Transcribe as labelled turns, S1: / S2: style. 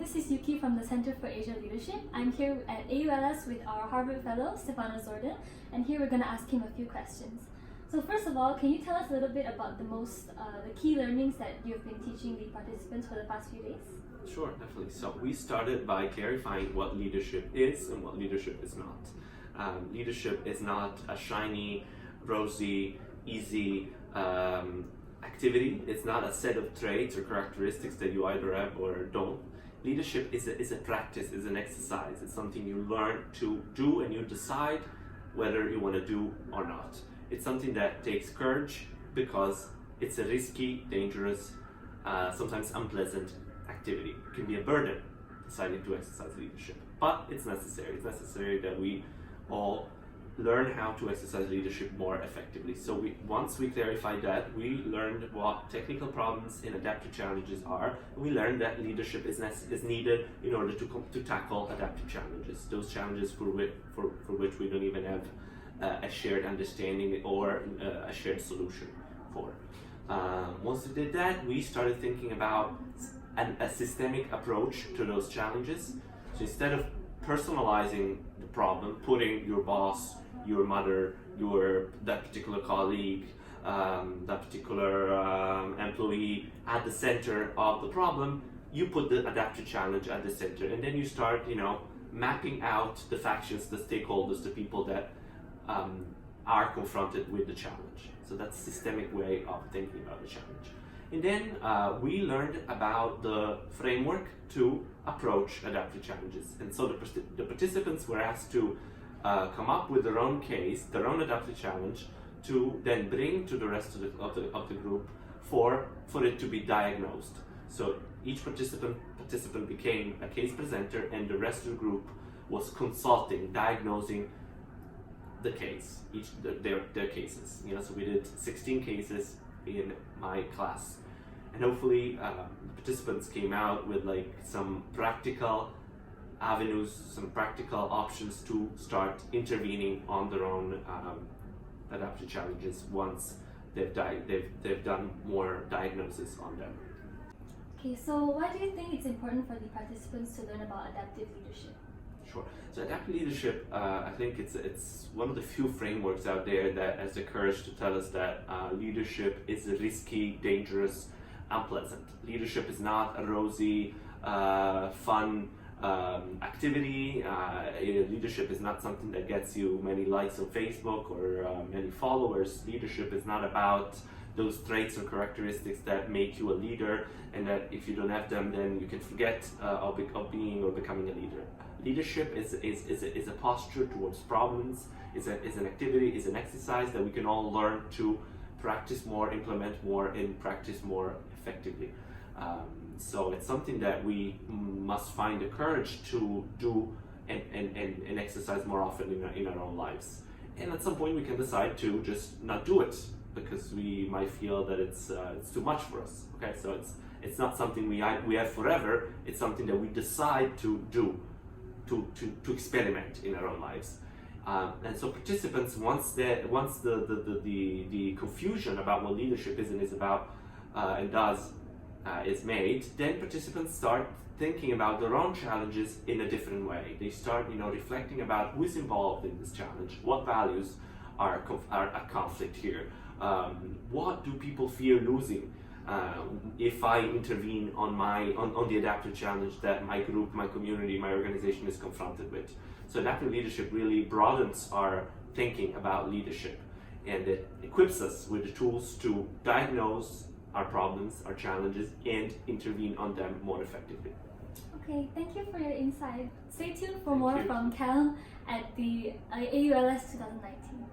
S1: this is Yuki from the Center for Asia Leadership. I'm here at AULS with our Harvard fellow, Stefano Zordan, and here we're going to ask him a few questions. So first of all, can you tell us a little bit about the key learnings that you've been teaching the participants for the past few days?
S2: Sure, definitely. So we started by clarifying what leadership is and what leadership is not. Leadership is not a shiny, rosy, easy activity. It's not a set of traits or characteristics that you either have or don't. Leadership is a practice, is an exercise. It's something you learn to do and you decide whether you want to do or not. It's something that takes courage because it's a risky, dangerous, sometimes unpleasant activity. It can be a burden deciding to exercise leadership, but it's necessary. It's necessary that we all learn how to exercise leadership more effectively. So once we clarified that, we learned what technical problems in adaptive challenges are, and we learned that leadership is needed in order to tackle adaptive challenges, those challenges for which we don't even have a shared understanding or a shared solution for. Once we did that, we started thinking about a systemic approach to those challenges. So instead of personalizing the problem, putting your boss, your mother, that particular colleague, that particular employee at the center of the problem, you put the adaptive challenge at the center, and then you start, mapping out the factions, the stakeholders, the people that are confronted with the challenge. So that's a systemic way of thinking about the challenge. And then we learned about the framework to approach adaptive challenges. And so the participants were asked to come up with their own case, their own adaptive challenge, to then bring to the rest of the group for it to be diagnosed. So each participant became a case presenter, and the rest of the group was consulting, diagnosing the case, their cases. So we did 16 cases in my class, and hopefully participants came out with some practical avenues, some practical options to start intervening on their own adaptive challenges once they've done more diagnosis on them.
S1: Okay, so why do you think it's important for the participants to learn about adaptive leadership?
S2: Sure. So adaptive leadership, I think it's one of the few frameworks out there that has the courage to tell us that leadership is risky, dangerous, unpleasant. Leadership is not a rosy, fun activity. Leadership is not something that gets you many likes on Facebook or many followers. Leadership is not about those traits or characteristics that make you a leader, and that if you don't have them, then you can forget of being or becoming a leader. Leadership is a posture towards problems, is an activity, is an exercise that we can all learn to practice more, implement more, and practice more effectively. So it's something that we must find the courage to do and exercise more often in our own lives. And at some point we can decide to just not do it because we might feel that it's too much for us. Okay, so it's not something we have forever. It's something that we decide to do, to experiment in our own lives. And so participants, once the confusion about what leadership is and is about and does is made, then participants start thinking about their own challenges in a different way. They start, reflecting about who's involved in this challenge, what values are at conflict here, what do people fear losing if I intervene on the adaptive challenge that my group, my community, my organization is confronted with. So adaptive leadership really broadens our thinking about leadership, and it equips us with the tools to diagnose our problems, our challenges, and intervene on them more effectively.
S1: Okay, thank you for your insight. Stay tuned for more from Cal at the AULS 2019.